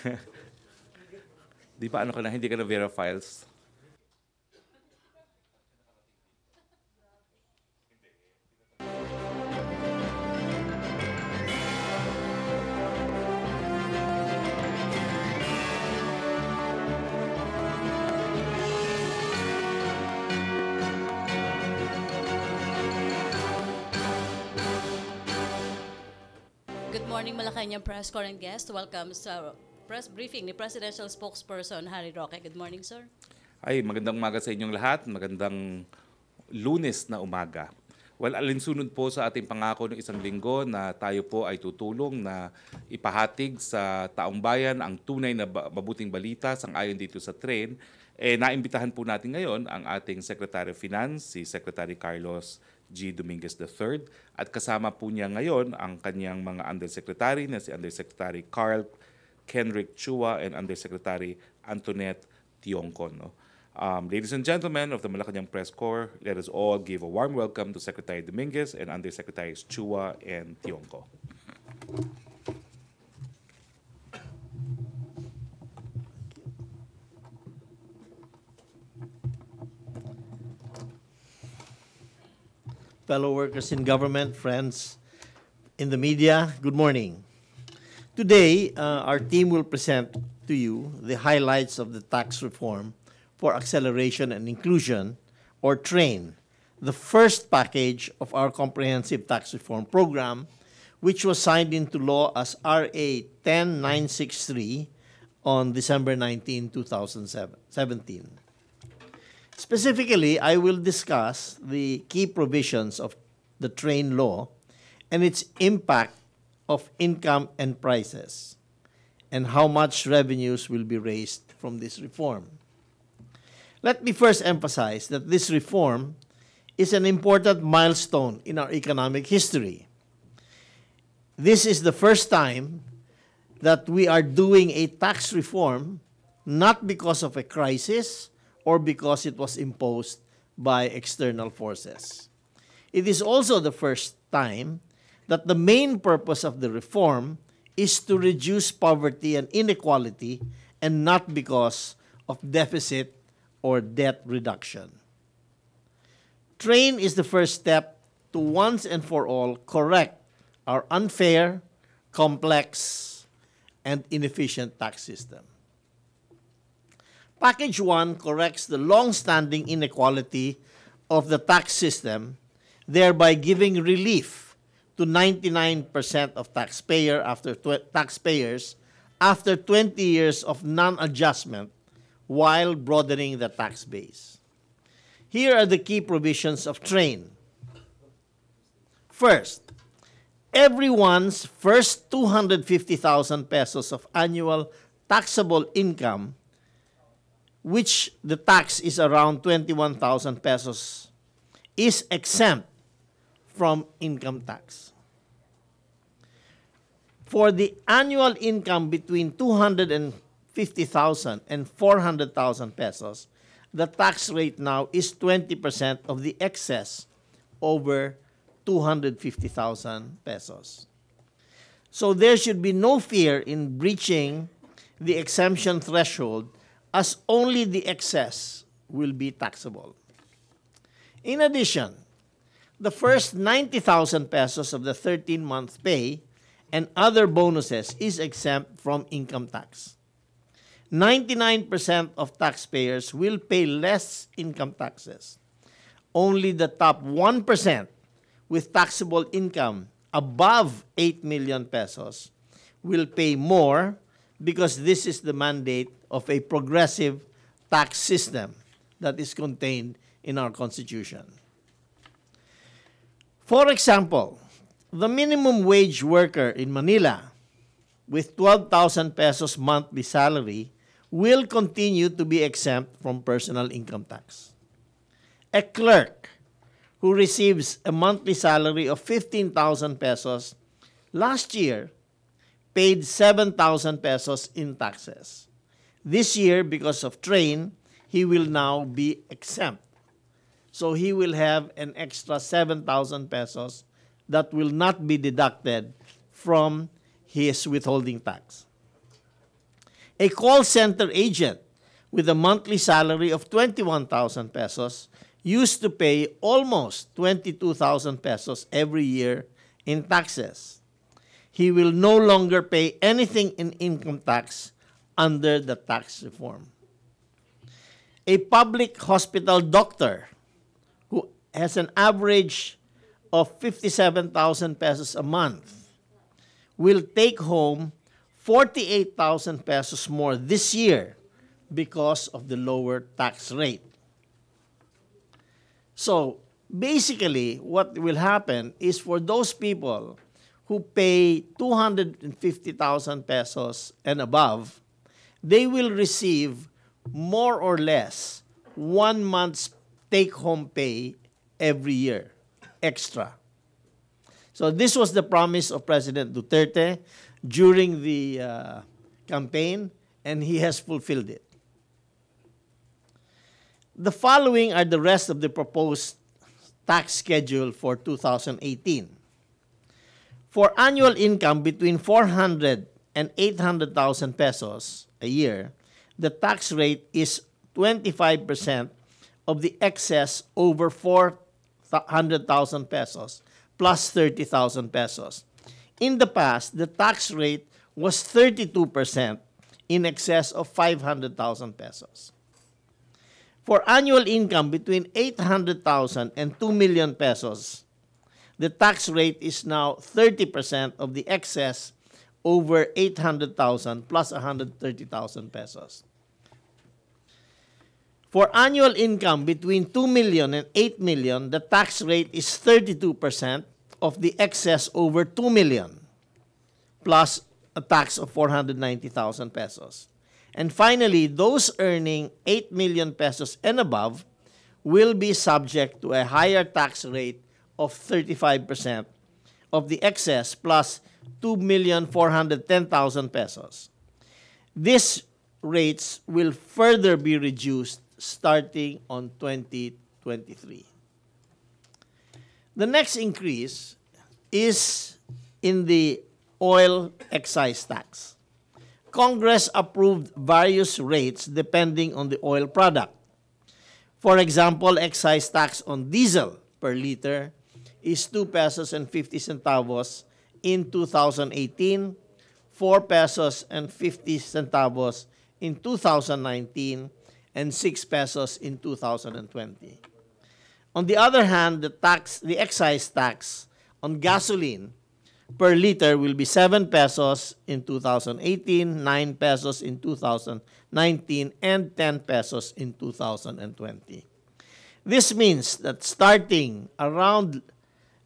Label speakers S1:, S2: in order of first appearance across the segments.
S1: Di ba ano ka na, hindi ka na Vera Files?
S2: Good morning, Malacanang Press Corps and guests. Welcome sa press briefing ni Presidential Spokesperson Harry Roque. Good morning, sir.
S1: Ay, magandang umaga sa inyong lahat. Magandang Lunes na umaga. Well, alinsunod po sa ating pangako ng isang linggo na tayo po ay tutulong na ipahatid sa taong bayan ang tunay na mabuting balita sang-ayon dito sa train. Naimbitahan po natin ngayon ang ating Secretary of Finance, si Secretary Carlos G. Dominguez III, at kasama po niya ngayon ang kanyang mga Undersecretary na si Undersecretary Carl Kenrick Chua and Undersecretary Antoinette Tioncon. No? Ladies and gentlemen of the Malacanang Press Corps, let us all give a warm welcome to Secretary Dominguez and Undersecretaries Chua and Tionco.
S3: Fellow workers in government, friends in the media, good morning. Today, our team will present to you the highlights of the tax reform for acceleration and inclusion, or TRAIN, the first package of our comprehensive tax reform program, which was signed into law as RA 10963 on December 19, 2017. Specifically, I will discuss the key provisions of the TRAIN law and its impact of income and prices, and how much revenues will be raised from this reform. Let me first emphasize that this reform is an important milestone in our economic history. This is the first time that we are doing a tax reform not because of a crisis or because it was imposed by external forces. It is also the first time that the main purpose of the reform is to reduce poverty and inequality and not because of deficit or debt reduction. TRAIN is the first step to once and for all correct our unfair, complex, and inefficient tax system. Package 1 corrects the long-standing inequality of the tax system, thereby giving relief to 99% of taxpayers after 20 years of non-adjustment while broadening the tax base. Here are the key provisions of TRAIN. First, everyone's first 250,000 pesos of annual taxable income, which the tax is around 21,000 pesos, is exempt from income tax. For the annual income between 250,000 and 400,000 pesos, the tax rate now is 20% of the excess over 250,000 pesos. So there should be no fear in breaching the exemption threshold, as only the excess will be taxable. In addition, the first 90,000 pesos of the 13-month pay and other bonuses is exempt from income tax. 99% of taxpayers will pay less income taxes. Only the top 1% with taxable income above 8 million pesos will pay more, because this is the mandate of a progressive tax system that is contained in our Constitution. For example, the minimum wage worker in Manila with 12,000 pesos monthly salary will continue to be exempt from personal income tax. A clerk who receives a monthly salary of 15,000 pesos last year paid 7,000 pesos in taxes. This year, because of TRAIN, he will now be exempt. So he will have an extra 7,000 pesos that will not be deducted from his withholding tax. A call center agent with a monthly salary of 21,000 pesos used to pay almost 22,000 pesos every year in taxes. He will no longer pay anything in income tax under the tax reform. A public hospital doctor who has an average of 57,000 pesos a month will take home 48,000 pesos more this year because of the lower tax rate. So basically, what will happen is for those people who pay 250,000 pesos and above, they will receive more or less 1 month's take-home pay every year, extra. So this was the promise of President Duterte during the campaign, and he has fulfilled it. The following are the rest of the proposed tax schedule for 2018. For annual income between 400 and 800,000 pesos a year, the tax rate is 25% of the excess over 400,000 pesos plus 30,000 pesos. In the past, the tax rate was 32% in excess of 500,000 pesos. For annual income between 800,000 and 2 million pesos, the tax rate is now 30% of the excess over 800,000 plus 130,000 pesos. For annual income between 2 million and 8 million, the tax rate is 32% of the excess over 2 million plus a tax of 490,000 pesos. And finally, those earning 8 million pesos and above will be subject to a higher tax rate of 35% of the excess plus 2,410,000 pesos. These rates will further be reduced starting on 2023. The next increase is in the oil excise tax. Congress approved various rates depending on the oil product. For example, excise tax on diesel per liter is 2 pesos and 50 centavos in 2018, 4 pesos and 50 centavos in 2019, and 6 pesos in 2020. On the other hand, the excise tax on gasoline per liter will be 7 pesos in 2018, 9 pesos in 2019, and 10 pesos in 2020. This means that starting around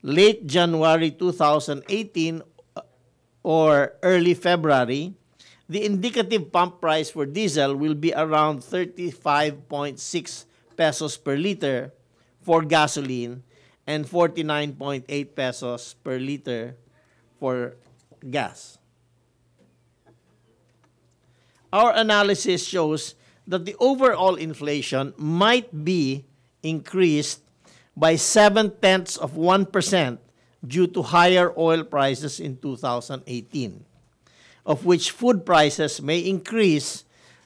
S3: late January 2018 or early February, the indicative pump price for diesel will be around 35.6 pesos per liter for gasoline and 49.8 pesos per liter for gas. Our analysis shows that the overall inflation might be increased by 0.7% due to higher oil prices in 2018, of which food prices may increase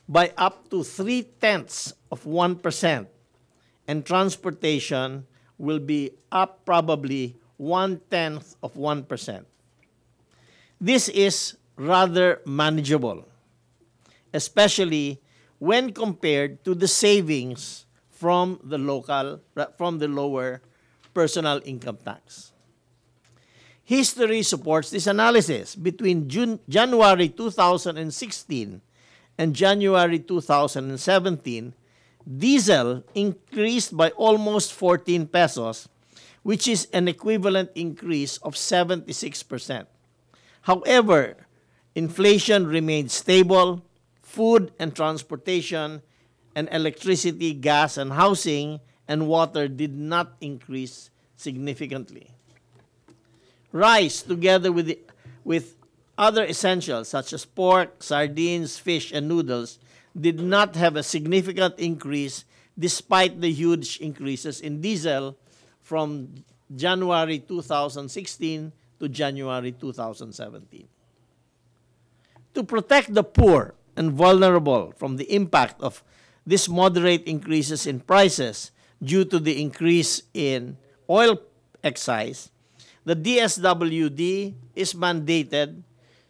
S3: by up to 0.3%, and transportation will be up probably 0.1%. This is rather manageable, especially when compared to the savings from the lower personal income tax. History supports this analysis. Between January 2016 and January 2017, diesel increased by almost 14 pesos, which is an equivalent increase of 76%. However, inflation remained stable. Food and transportation and electricity, gas and housing and water did not increase significantly. Rice, together with other essentials such as pork, sardines, fish, and noodles, did not have a significant increase despite the huge increases in diesel from January 2016 to January 2017. To protect the poor and vulnerable from the impact of these moderate increases in prices due to the increase in oil excise, the DSWD is mandated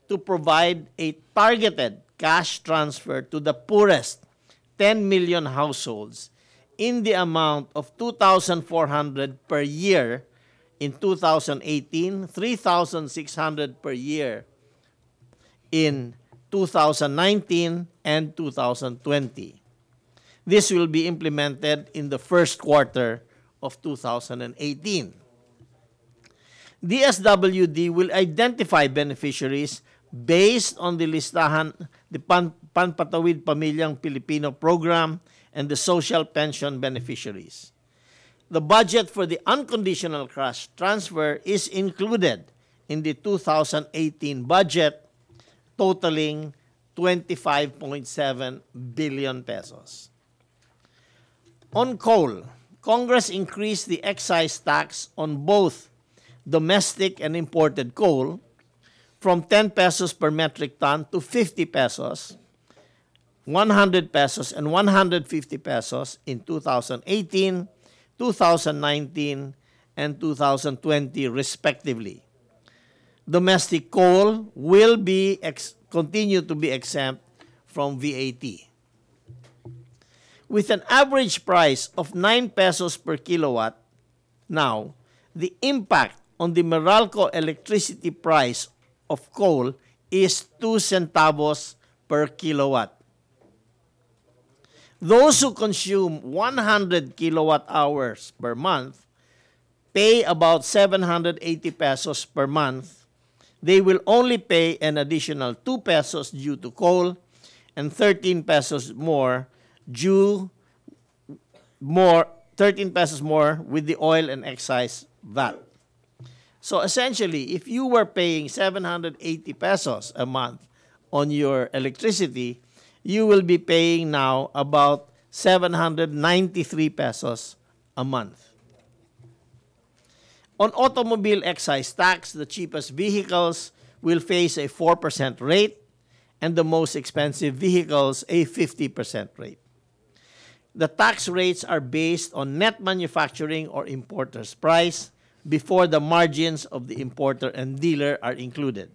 S3: to provide a targeted cash transfer to the poorest 10 million households in the amount of 2,400 per year in 2018, 3,600 per year in 2019 and 2020. This will be implemented in the first quarter of 2018. DSWD will identify beneficiaries based on the listahan, the Panpatawid Pamilyang Pilipino Program and the social pension beneficiaries. The budget for the unconditional cash transfer is included in the 2018 budget, totaling 25.7 billion pesos. On coal, Congress increased the excise tax on both domestic and imported coal from 10 pesos per metric ton to 50 pesos, 100 pesos, and 150 pesos in 2018, 2019, and 2020 respectively. Domestic coal will be continue to be exempt from VAT. With an average price of 9 pesos per kilowatt, now, the impact on the Meralco electricity price of coal is 2 centavos per kilowatt. Those who consume 100 kilowatt hours per month pay about 780 pesos per month. They will only pay an additional 2 pesos due to coal and 13 pesos more 13 pesos more with the oil and excise VAT. So essentially, if you were paying 780 pesos a month on your electricity, you will be paying now about 793 pesos a month. On automobile excise tax, the cheapest vehicles will face a 4% rate and the most expensive vehicles a 50% rate. The tax rates are based on net manufacturing or importer's price before the margins of the importer and dealer are included.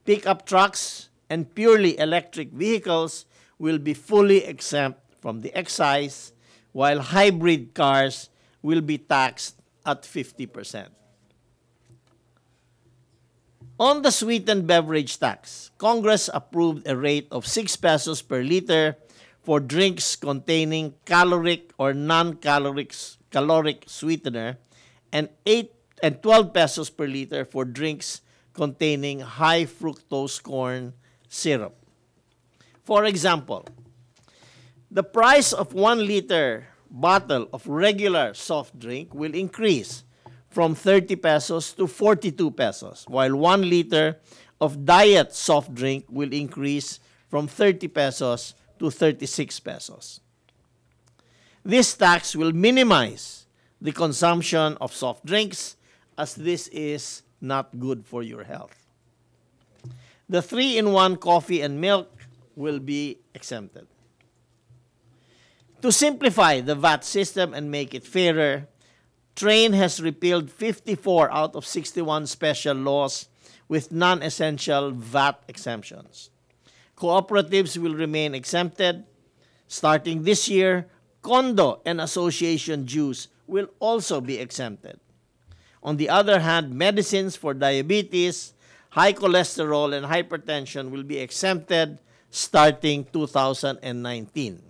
S3: Pickup trucks and purely electric vehicles will be fully exempt from the excise, while hybrid cars will be taxed at 50%. On the sweetened beverage tax, Congress approved a rate of 6 pesos per liter for drinks containing caloric or non-caloric sweetener and 12 pesos per liter for drinks containing high fructose corn syrup. For example, the price of 1 liter bottle of regular soft drink will increase from 30 pesos to 42 pesos, while 1 liter of diet soft drink will increase from 30 pesos to 36 pesos. This tax will minimize the consumption of soft drinks, as this is not good for your health. The 3-in-1 coffee and milk will be exempted. To simplify the VAT system and make it fairer, Train has repealed 54 out of 61 special laws with non-essential VAT exemptions. Cooperatives will remain exempted. Starting this year, condo and association dues will also be exempted. On the other hand, medicines for diabetes, high cholesterol, and hypertension will be exempted starting 2019.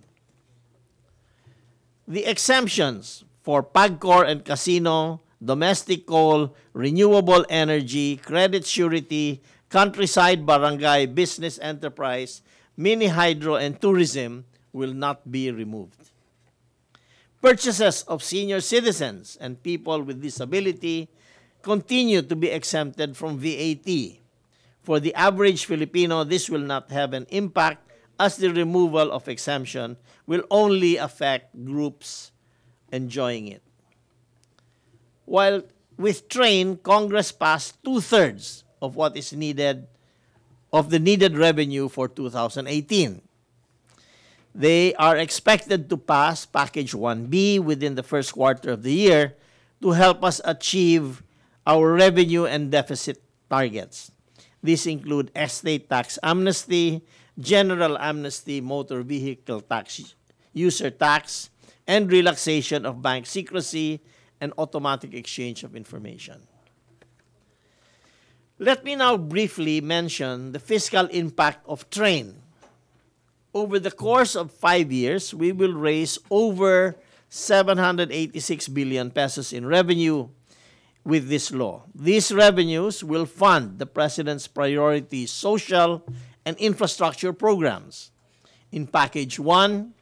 S3: The exemptions for PAGCOR and casino, domestic coal, renewable energy, credit surety, countryside barangay business enterprise, mini hydro, and tourism will not be removed. Purchases of senior citizens and people with disability continue to be exempted from VAT. For the average Filipino, this will not have an impact as the removal of exemption will only affect groups enjoying it. While with Train, Congress passed 2/3 of what is needed of the needed revenue for 2018. They are expected to pass Package 1B within the first quarter of the year to help us achieve our revenue and deficit targets. These include estate tax amnesty, general amnesty, motor vehicle tax, user tax, and relaxation of bank secrecy and automatic exchange of information. Let me now briefly mention the fiscal impact of TRAIN. Over the course of 5 years, we will raise over 786 billion pesos in revenue with this law. These revenues will fund the President's priority social and infrastructure programs. In Package 1,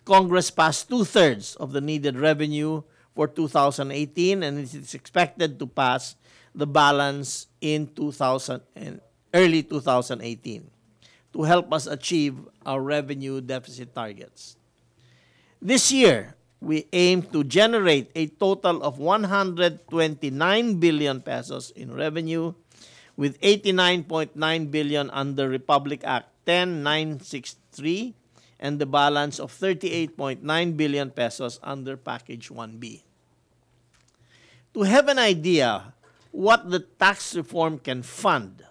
S3: Congress passed 2/3 of the needed revenue for 2018, and it is expected to pass the balance in early 2018 to help us achieve our revenue deficit targets. This year, we aim to generate a total of 129 billion pesos in revenue, with 89.9 billion under Republic Act 10963 and the balance of 38.9 billion pesos under Package 1B. To have an idea what the tax reform can fund,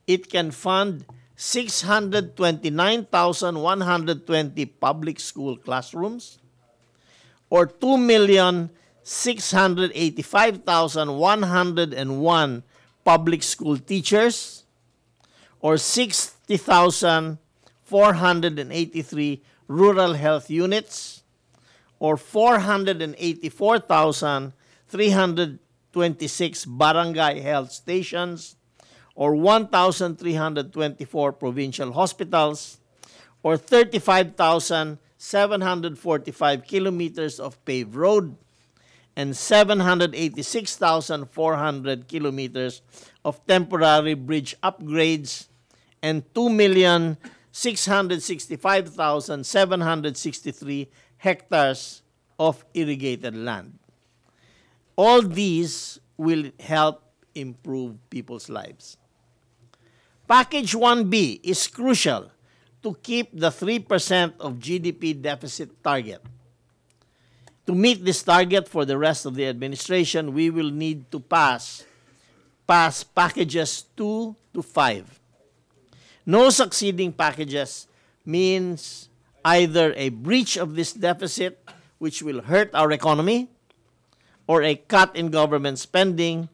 S3: it can fund 629,120 public school classrooms, or 2,685,101 public school teachers, or 60,483 rural health units, or 484,326 barangay health stations, or 1,324 provincial hospitals, or 35,745 kilometers of paved road, and 786,400 kilometers of temporary bridge upgrades, and 2,665,763 hectares of irrigated land. All these will help improve people's lives. Package 1B is crucial to keep the 3% of GDP deficit target. To meet this target for the rest of the administration, we will need to pass packages 2 to 5. No succeeding packages means either a breach of this deficit, which will hurt our economy, or a cut in government spending,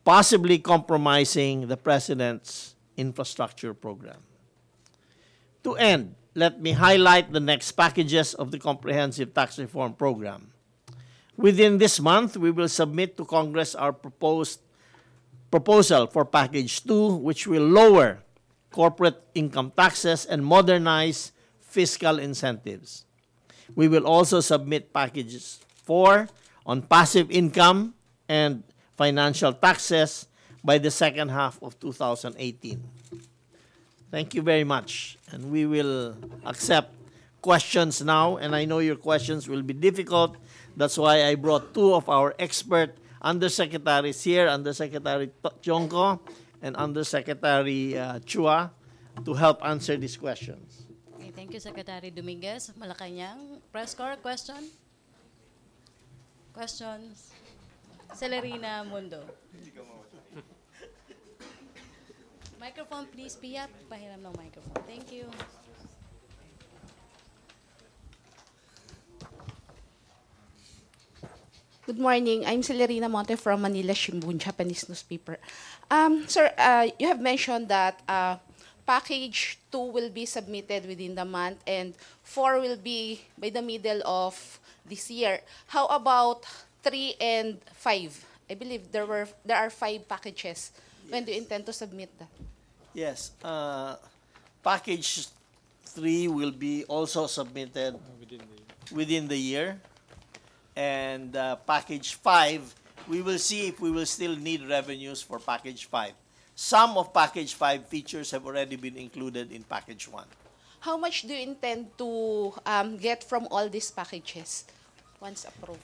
S3: possibly compromising the President's infrastructure program. To end, let me highlight the next packages of the Comprehensive Tax Reform Program. Within this month, we will submit to Congress our proposal for Package 2, which will lower corporate income taxes and modernize fiscal incentives. We will also submit Packages 4 on passive income and financial taxes by the second half of 2018. Thank you very much. And we will accept questions now. And I know your questions will be difficult. That's why I brought two of our expert undersecretaries here, Undersecretary Chonko and Undersecretary Chua, to help answer these questions.
S2: Okay, thank you, Secretary Dominguez. Malacanang, press corps, question? Questions? Celerina Mundo. Microphone, please, Pia. Pahiram ng microphone. Thank you.
S4: Good morning. I'm Celerina Monte from Manila Shimbun, Japanese newspaper. Sir, you have mentioned that Package 2 will be submitted within the month and 4 will be by the middle of this year. How about 3 and 5? I believe there are 5 packages. When do you intend to submit that?
S3: Yes. Package 3 will be also submitted within the year. And Package 5, we will see if we will still need revenues for Package 5. Some of Package 5 features have already been included in Package 1.
S4: How much do you intend to get from all these packages once approved?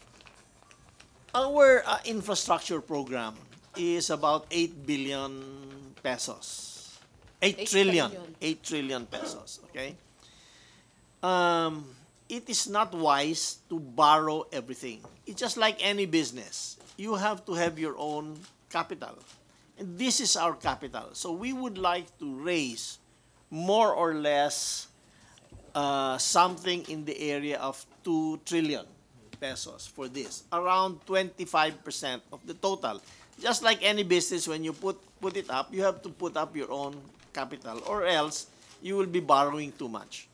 S3: Our infrastructure program is about 8 billion pesos. 8
S4: 8
S3: trillion.
S4: trillion.
S3: 8 trillion pesos, okay? It is not wise to borrow everything. It's just like any business. You have to have your own capital. And this is our capital. So we would like to raise more or less something in the area of 2 trillion pesos for this. Around 25% of the total. Just like any business, when you put it up, you have to put up your own capital, or else you will be borrowing too much.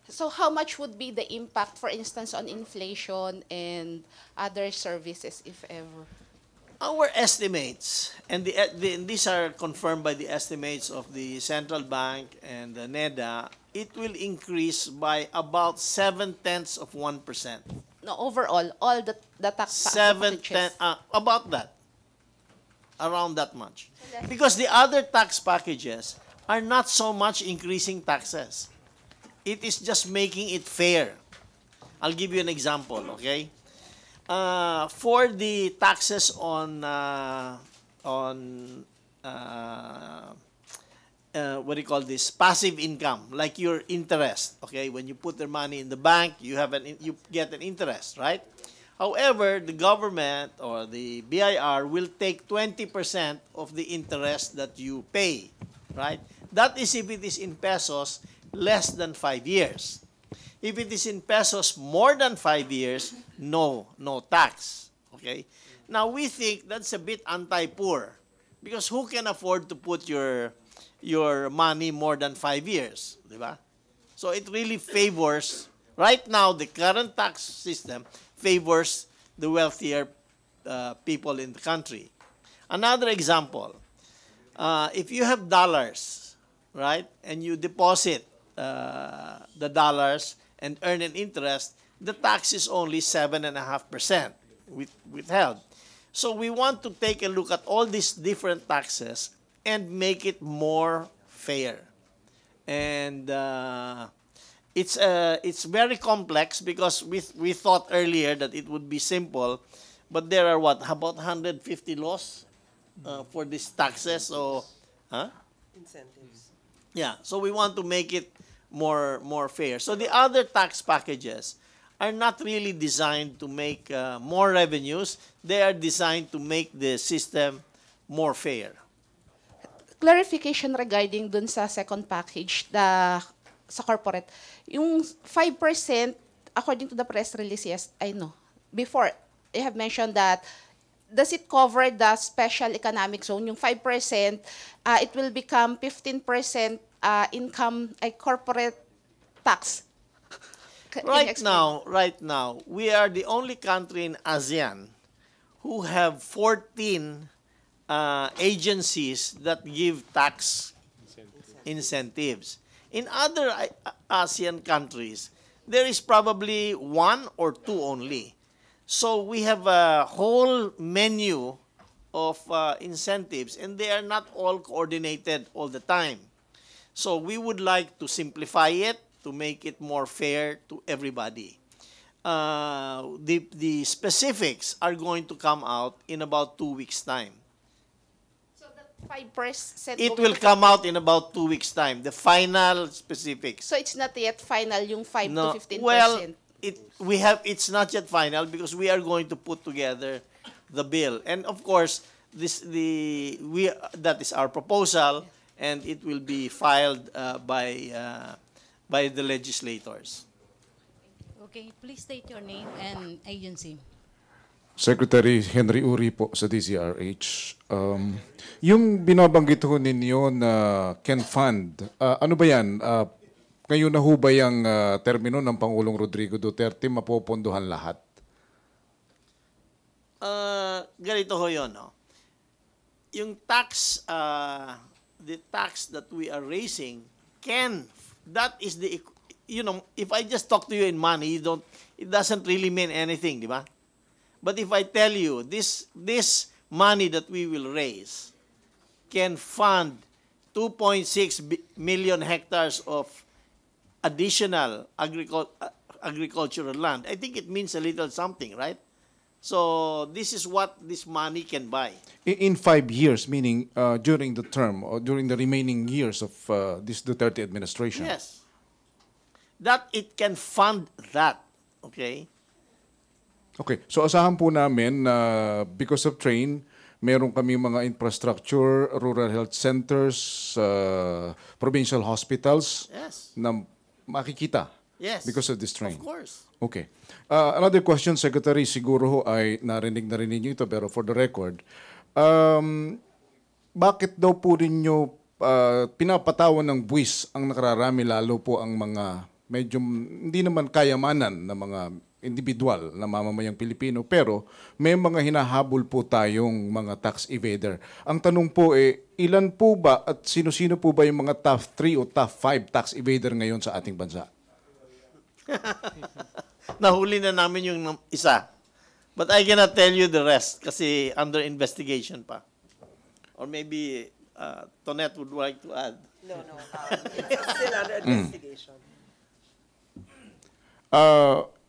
S4: So how much would be the impact, for instance, on inflation and other services, if ever?
S3: Our estimates, and these are confirmed by the estimates of the central bank and the NEDA, it will increase by about 0.7%.
S4: No, overall, all the tax
S3: Seven ten,
S4: packages.
S3: about that, around that much, because the other tax packages are not so much increasing taxes. It is just making it fair. I'll give you an example, okay? For the taxes on what do you call this? Passive income, like your interest. Okay, when you put their money in the bank, you get an interest, right? However, the government or the BIR will take 20% of the interest that you pay, right? That is if it is in pesos less than 5 years. If it is in pesos more than 5 years, no tax. Okay? Now, we think that's a bit anti-poor, because who can afford to put your money more than 5 years? Diba? So it really favors, right now, the current tax system favors the wealthier people in the country. Another example, if you have dollars, right, and you deposit the dollars and earn an interest, the tax is only 7.5% withheld. So we want to take a look at all these different taxes and make it more fair. And it's very complex, because we thought earlier that it would be simple, but there are about 150 laws for these taxes. So,
S5: Incentives.
S3: yeah, so we want to make it more fair. So the other tax packages are not really designed to make more revenues. They are designed to make the system more fair.
S4: Clarification regarding dun sa second package, sa corporate. Yung 5%, according to the press release, yes, I know. Before, you have mentioned that, does it cover the special economic zone? Yung 5%, it will become 15% income, corporate tax. Can you explain?
S3: Right now, we are the only country in ASEAN who have 14 agencies that give tax incentives. In other ASEAN countries, there is probably 1 or 2 only. So we have a whole menu of incentives, and they are not all coordinated all the time. So we would like to simplify it to make it more fair to everybody. The specifics are going to come out in about 2 weeks' time.
S4: So that 5%...
S3: It will come out in about 2 weeks' time, the final specifics.
S4: So it's not yet final, yung 5 to 15%?
S3: Well, it's not yet final, because we are going to put together the bill. And of course, that is our proposal, and it will be filed by the legislators.
S2: Okay, please state your name and agency.
S6: Secretary Henry Uri po sa DZRH. Yung binabanggit ho ninyo na can fund, ano ba yan? Ngayon na ho ba yung termino ng Pangulong Rodrigo Duterte mapopondohan lahat?
S3: Ganito ho yun, no? Yung tax, the tax that we are raising that is the, if I just talk to you in money, it doesn't really mean anything, di ba? But if I tell you, this money that we will raise can fund 2.6 million hectares of additional agricultural land, I think it means a little something, right? So this is what this money can buy.
S6: In 5 years, meaning during the term or during the remaining years of this Duterte administration.
S3: Yes. That it can fund that. Okay?
S6: Okay, so asahan po namin na because of train, meron kami mga infrastructure, rural health centers, provincial hospitals
S3: Yes.
S6: na makikita
S3: Yes.
S6: because of this train.
S3: Of course.
S6: Okay. Another question, Secretary, siguro ho ay narinig na rin ninyo ito, pero for the record, bakit daw po rin nyo pinapatawan ng buwis ang nakararami, lalo po ang mga medyo hindi naman kayamanan na mga individual na mamamayang Pilipino, pero may mga hinahabol po tayong mga tax evader. Ang tanong po ilan po ba at sino-sino po ba yung mga top 3 o top 5 tax evader ngayon sa ating bansa?
S3: Nahuli na namin yung isa. But I cannot tell you the rest kasi under investigation pa. Or maybe Tonette would like to add.
S5: No, it's still under investigation.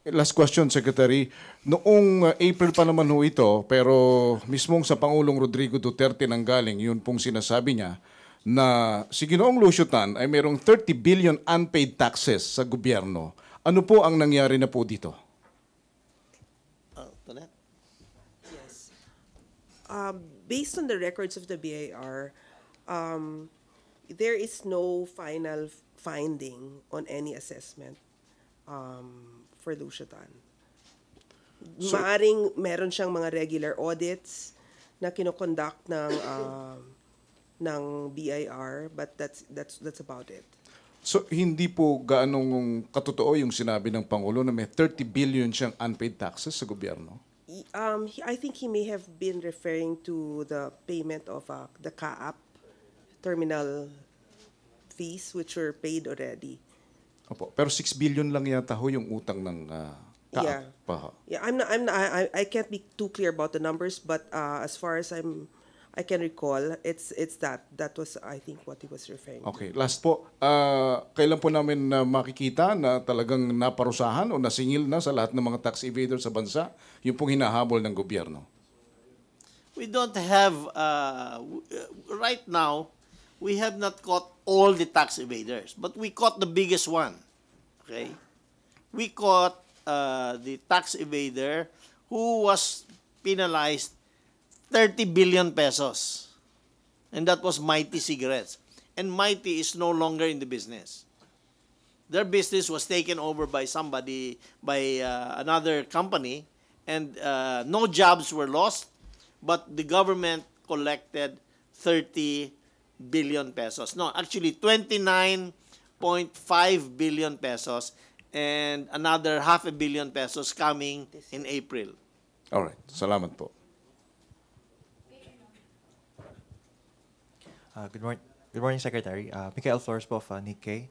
S6: Last question, Secretary. Noong April pa naman ho ito, pero mismong sa Pangulong Rodrigo Duterte nanggaling, yun pong sinasabi niya na si Ginoong Lucio Tan ay mayroong 30 billion unpaid taxes sa gobyerno. Ano po ang nangyari na po dito?
S3: Tonette?
S5: Yes. Based on the records of the BIR, there is no final finding on any assessment for Lucio Tan. Maaring meron siyang mga regular audits na kinoconduct ng BIR, but that's about it.
S6: So hindi po gaanong katotoo yung sinabi ng Pangulo na may 30 billion siyang unpaid taxes sa gobyerno?
S5: I think he may have been referring to the payment of the CAAP terminal fees, which were paid already.
S6: Opo, pero 6 billion lang yata ho yung utang ng
S5: Yeah.
S6: pa.
S5: Yeah, I can't be too clear about the numbers, but as far as I can recall, it's that was, I think, what he was referring to.
S6: Okay, last po, kailan po namin makikita na talagang naparusahan o nasingil na sa lahat ng mga tax evaders sa bansa yung pong hinahabol ng gobyerno?
S3: We don't have, right now, we have not caught all the tax evaders, but we caught the biggest one. Okay? We caught the tax evader who was penalized 30 billion pesos. And that was Mighty Cigarettes. And Mighty is no longer in the business. Their business was taken over by somebody, by another company, and no jobs were lost, but the government collected 30 billion pesos. No, actually 29.5 billion pesos and another $500 million pesos coming in April.
S6: All right, salamat po.
S7: Good morning, Secretary. Mikael Flores po of Nikkei.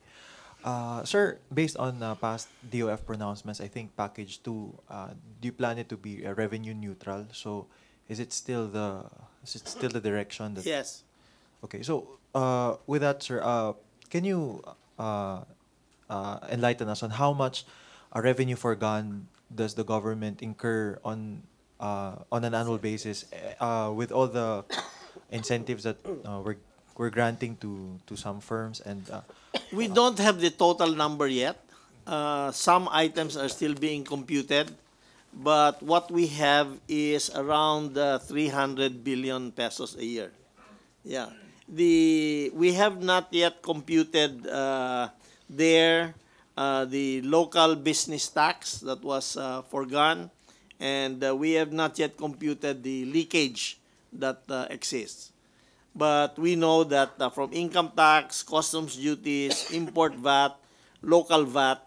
S7: Sir, based on past DOF pronouncements, I think package 2, do you plan it to be revenue neutral? So, is it still the direction that?
S3: Yes.
S7: Okay, so with that, sir, can you enlighten us on how much revenue forgone does the government incur on an annual basis with all the incentives that we're granting to some firms, and
S3: We don't have the total number yet. Some items are still being computed, but what we have is around 300 billion pesos a year. Yeah. We have not yet computed the local business tax that was forgone, and we have not yet computed the leakage that exists. But we know that from income tax, customs duties, import VAT, local VAT,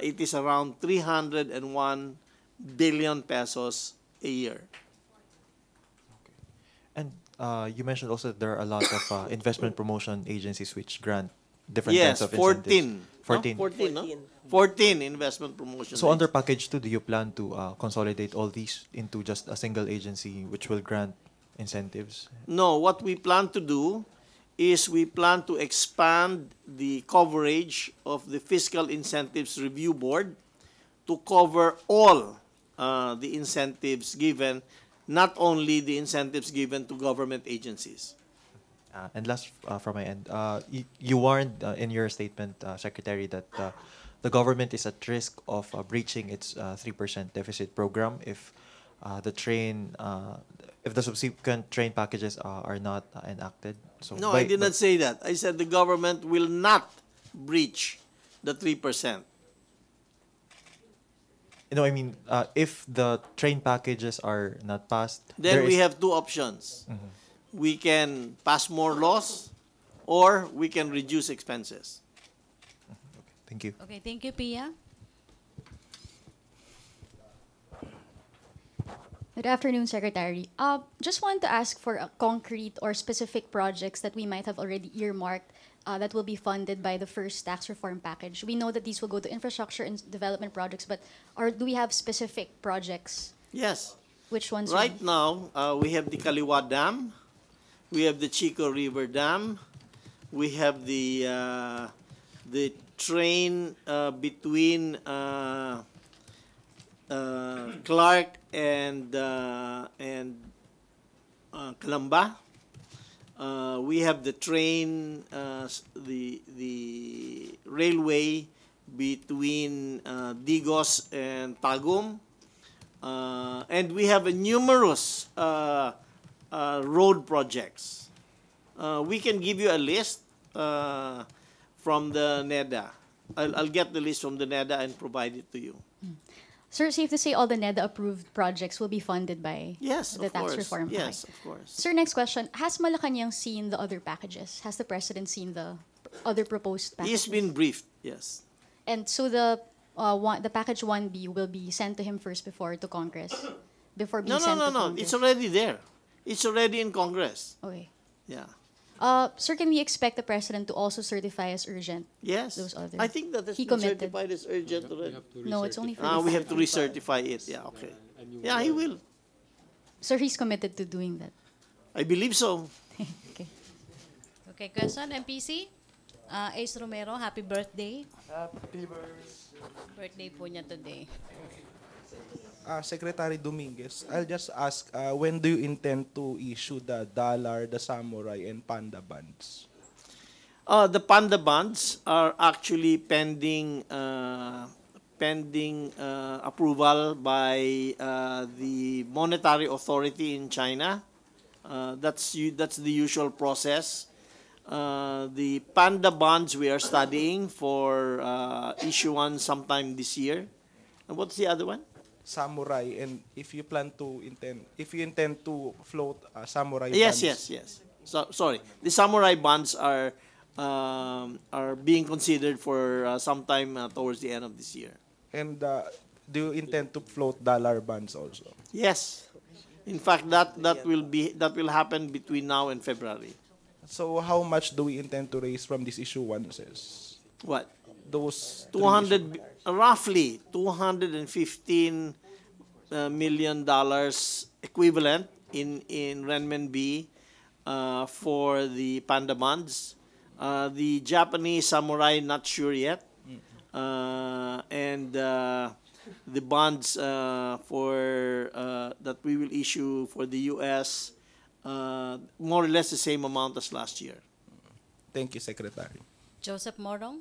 S3: it is around 301 billion pesos a year.
S7: and you mentioned also that there are a lot of investment promotion agencies which grant different
S3: Yes,
S7: kinds of
S3: 14.
S7: incentives. 14.
S3: 14, no?
S5: 14.
S3: 14 investment promotion.
S7: So under package 2, do you plan to consolidate all these into just a single agency which will grant incentives?
S3: No, what we plan to do is we plan to expand the coverage of the Fiscal Incentives Review Board to cover all the incentives given, not only the incentives given to government agencies.
S7: And last from my end, you warned in your statement, Secretary, that the government is at risk of breaching its 3% deficit program if if the subsequent train packages are not enacted. So
S3: No, I did not say that. I said the government will not breach the 3%.
S7: No, I mean, if the train packages are not passed,
S3: Then
S7: there
S3: we
S7: is-
S3: have two options. We can pass more laws or we can reduce expenses.
S7: Thank you.
S2: Okay, thank you, Pia.
S8: Good afternoon, Secretary. Just want to ask for concrete or specific projects that we might have already earmarked that will be funded by the first tax reform package. We know that these will go to infrastructure and development projects, but do we have specific projects?
S3: Yes.
S8: Which ones?
S3: Right now, we have the Kaliwa Dam. We have the Chico River Dam. We have the train between Clark and Calamba. We have the train, the railway between Digos and Tagum. And we have numerous road projects. We can give you a list from the NEDA. I'll get the list from the NEDA and provide it to you.
S8: Sir, safe to say all the NEDA approved projects will be funded by
S3: Yes,
S8: the
S3: of
S8: tax
S3: course.
S8: reform
S3: Yes,
S8: package.
S3: of course.
S8: Sir, next question. Has Malacanang seen the other packages? Has the President seen the other proposed packages?
S3: He's been briefed, yes.
S8: And so the package 1B will be sent to him first before to Congress? Before being
S3: No,
S8: sent to
S3: no.
S8: Congress?
S3: It's already there. It's already in Congress.
S8: Okay.
S3: Yeah.
S8: Sir, can we expect the President to also certify as urgent?
S3: Yes.
S8: Those others.
S3: I think that has
S8: He
S3: been
S8: committed.
S3: certified as urgent already.
S8: No, it's only for
S3: We have to recertify it. Yeah, okay. Yeah, he will.
S8: Sir, he's committed to doing that.
S3: I believe so.
S8: Okay.
S2: Okay, question, MPC? Ace Romero, happy birthday.
S9: Happy
S2: Birthday po niya today.
S9: Secretary Dominguez, I'll just ask, when do you intend to issue the dollar, the samurai, and panda bonds?
S3: The panda bonds are actually pending approval by the monetary authority in China. That's the usual process. The panda bonds we are studying for issuance sometime this year. And what's the other one?
S9: Samurai, and if you intend to float samurai
S3: Yes,
S9: bonds.
S3: yes. So, sorry, the samurai bonds are being considered for sometime towards the end of this year.
S9: And do you intend to float dollar bonds also?
S3: Yes, in fact, that will happen between now and February.
S9: So how much do we intend to raise from these issuances?
S3: What?
S9: Those
S3: 200, roughly $215 million equivalent in renminbi for the panda bonds. The Japanese samurai, not sure yet. And the bonds for that we will issue for the U.S., more or less the same amount as last year.
S9: Thank you, Secretary.
S2: Joseph Morong?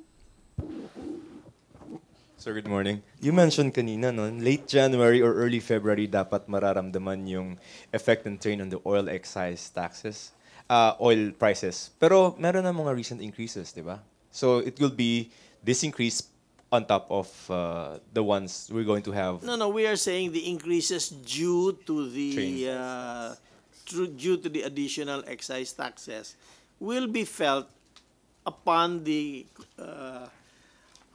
S10: Sir, good morning. You mentioned kanina, no, late January or early February dapat mararamdaman yung effect ng train on the oil excise taxes, oil prices. Pero meron na mga recent increases, di ba? So it will be this increase on top of the ones we're going to have.
S3: No, we are saying the increases due to the additional excise taxes will be felt upon the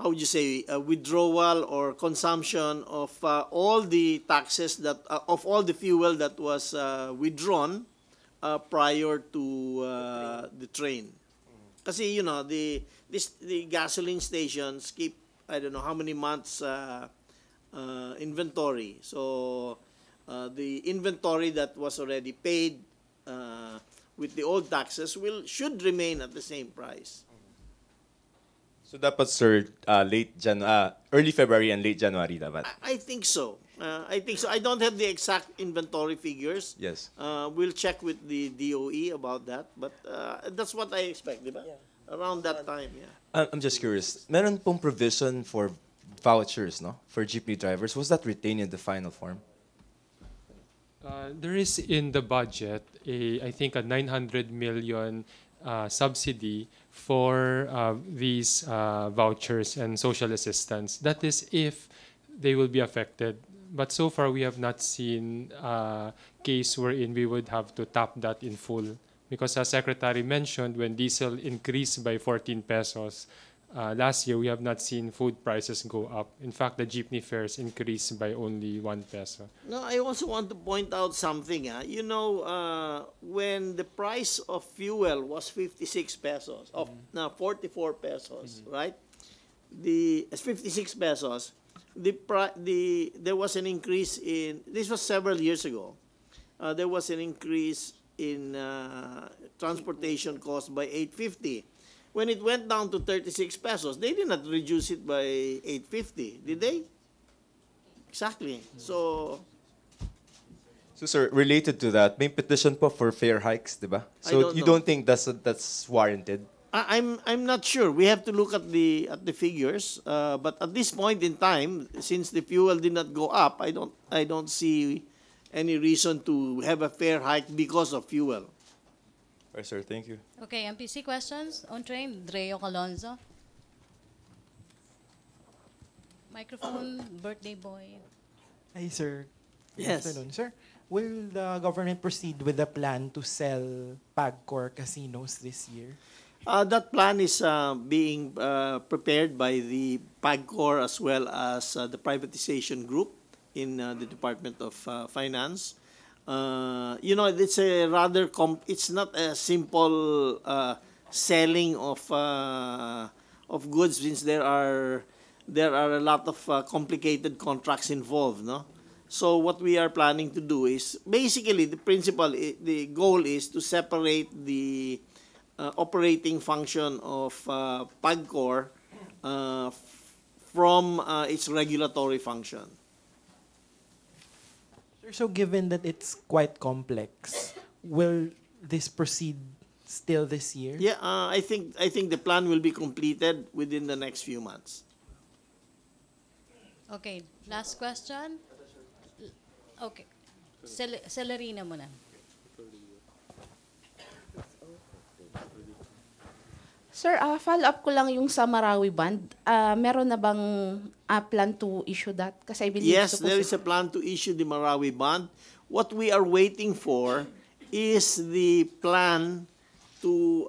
S3: withdrawal or consumption of all the taxes that of all the fuel that was withdrawn prior to the train. Kasi the gasoline stations keep I don't know how many months inventory. So the inventory that was already paid with the old taxes should remain at the same price.
S10: So dapat, sir, early February and late January dapat.
S3: I think so. I think so. I don't have the exact inventory figures.
S10: Yes.
S3: We'll check with the DOE about that, but that's what I expect, di ba? Around that time, yeah.
S10: I'm just curious. Meron pong provision for vouchers, no? For jeepney drivers. Was that retained in the final form?
S11: There is in the budget I think a 900 million subsidy for these vouchers and social assistance. That is if they will be affected. But so far we have not seen a case wherein we would have to tap that in full. Because as Secretary mentioned, when diesel increased by 14 pesos, last year we have not seen food prices go up. In fact, the jeepney fares increased by only 1 peso.
S3: No, I also want to point out something. You know, when the price of fuel was 56 pesos, now 44 pesos, right? The 56 pesos. There was an increase in. This was several years ago. There was an increase in transportation cost by 850. When it went down to 36 pesos, they did not reduce it by 850, did they? Exactly. So,
S10: sir, related to that, may petition po for fare hikes, di ba? So you don't think that's warranted?
S3: I'm not sure. We have to look at the figures. But at this point in time, since the fuel did not go up, I don't see any reason to have a fare hike because of fuel.
S10: Right, sir. Thank you.
S2: Okay, MPC questions on train. Dreo Calonzo. Microphone, birthday boy.
S12: Hi, sir. Good
S3: Yes.
S12: afternoon. Sir, will the government proceed with the plan to sell PAGCOR casinos this year?
S3: That plan is being prepared by the PAGCOR as well as the privatization group in the Department of Finance. You know, it's a rather it's not a simple selling of goods, since there are a lot of complicated contracts involved, no? So what we are planning to do is basically the goal is to separate the operating function of PAGCOR from its regulatory function.
S12: So given that it's quite complex, will this proceed still this year?
S3: Yeah, I think the plan will be completed within the next few months.
S2: Okay, last question. Okay. Celerina muna.
S4: Sir, follow-up ko lang yung sa Marawi Band. Meron na bang plan to issue that? Kasi I believe
S3: Yes, there is a plan to issue the Marawi Bond. What we are waiting for is the plan to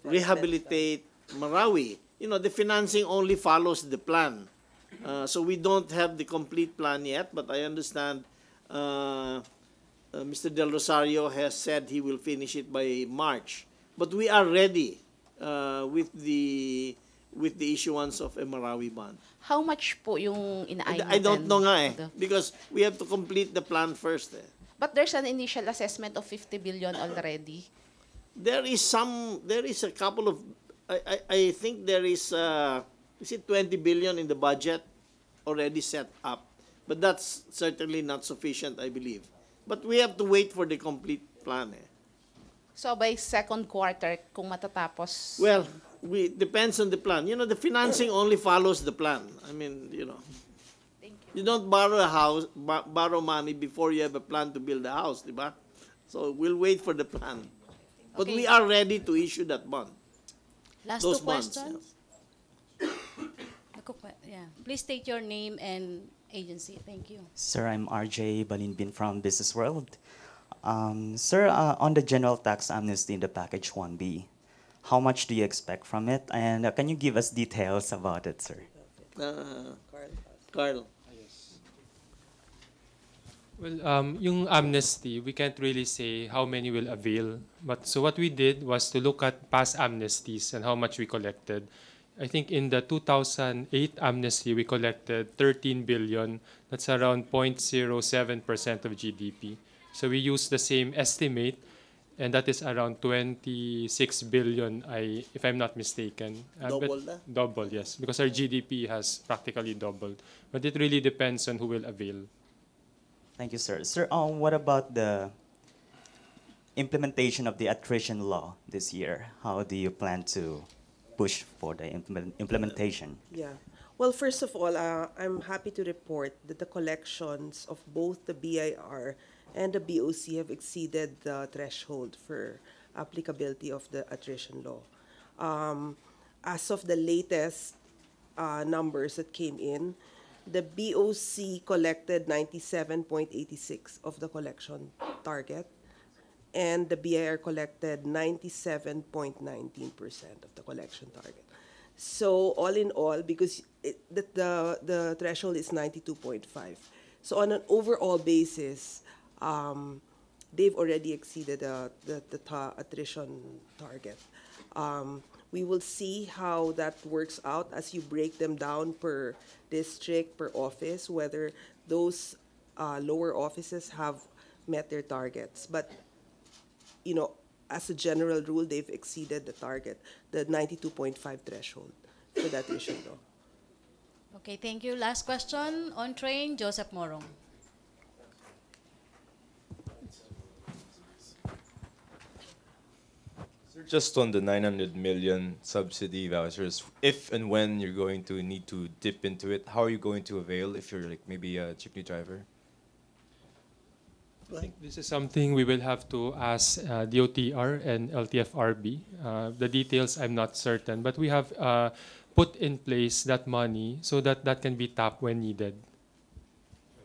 S3: rehabilitate Marawi. You know, the financing only follows the plan. So we don't have the complete plan yet, but I understand Mr. Del Rosario has said he will finish it by March. But we are ready with the issuance of a Marawi bond.
S4: How much po yung inaayos
S3: I don't know nga because we have to complete the plan first.
S4: But there's an initial assessment of 50 billion already.
S3: There is a couple of, I think there is it 20 billion in the budget already set up. But that's certainly not sufficient, I believe. But we have to wait for the complete plan.
S4: So by second quarter, kung matatapos?
S3: Well, depends on the plan. You know, the financing only follows the plan. I mean, you know.
S4: Thank you.
S3: You don't borrow a house, borrow money before you have a plan to build a house, di ba? So we'll wait for the plan. But
S2: Okay.
S3: we are ready to issue that bond.
S2: Last
S3: Those
S2: two
S3: bonds,
S2: questions. Yeah. Please state your name and agency. Thank you.
S13: Sir, I'm RJ Balinbin from Business World. Sir, on the general tax amnesty in the package 1B, how much do you expect from it? And can you give us details about it, sir?
S3: Carl.
S11: Well, yung amnesty, we can't really say how many will avail. But so what we did was to look at past amnesties and how much we collected. I think in the 2008 amnesty, we collected 13 billion. That's around 0.07% of GDP. So we used the same estimate. and that is around 26 billion, if I'm not mistaken.
S3: Double na?
S11: Double, yes, because our GDP has practically doubled. But it really depends on who will avail.
S13: Thank you, sir. Sir, what about the implementation of the attrition law this year? How do you plan to push for the implementation?
S5: Yeah. Well, first of all, I'm happy to report that the collections of both the BIR and the BOC have exceeded the threshold for applicability of the attrition law. As of the latest numbers that came in, the BOC collected 97.86 of the collection target, and the BIR collected 97.19% of the collection target. So all in all, because the threshold is 92.5, so on an overall basis, they've already exceeded the attrition target. We will see how that works out as you break them down per district, per office, whether those lower offices have met their targets. But, you know, as a general rule, they've exceeded the target, the 92.5 threshold for that issue, though.
S2: Okay, thank you. Last question on train, Joseph Morong.
S10: Just on the 900 million subsidy vouchers, if and when you're going to need to dip into it, how are you going to avail if you're like maybe a jeepney driver?
S11: I think this is something we will have to ask DOTR and LTFRB. The details I'm not certain, but we have put in place that money so that that can be tapped when needed.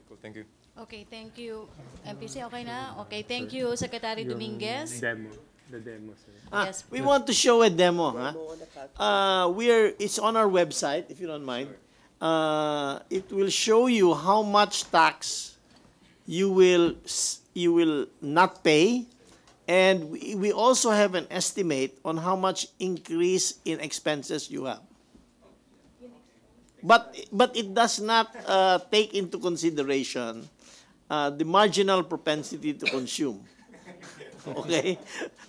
S10: Cool, thank you.
S2: Okay, thank you. MPC, okay na? Okay, thank you, Secretary Dominguez.
S11: The demo, sir.
S2: Yes.
S3: We want to show a demo. It's on our website, if you don't mind. It will show you how much tax you will not pay, and we also have an estimate on how much increase in expenses you have. But it does not take into consideration the marginal propensity to consume. Okay?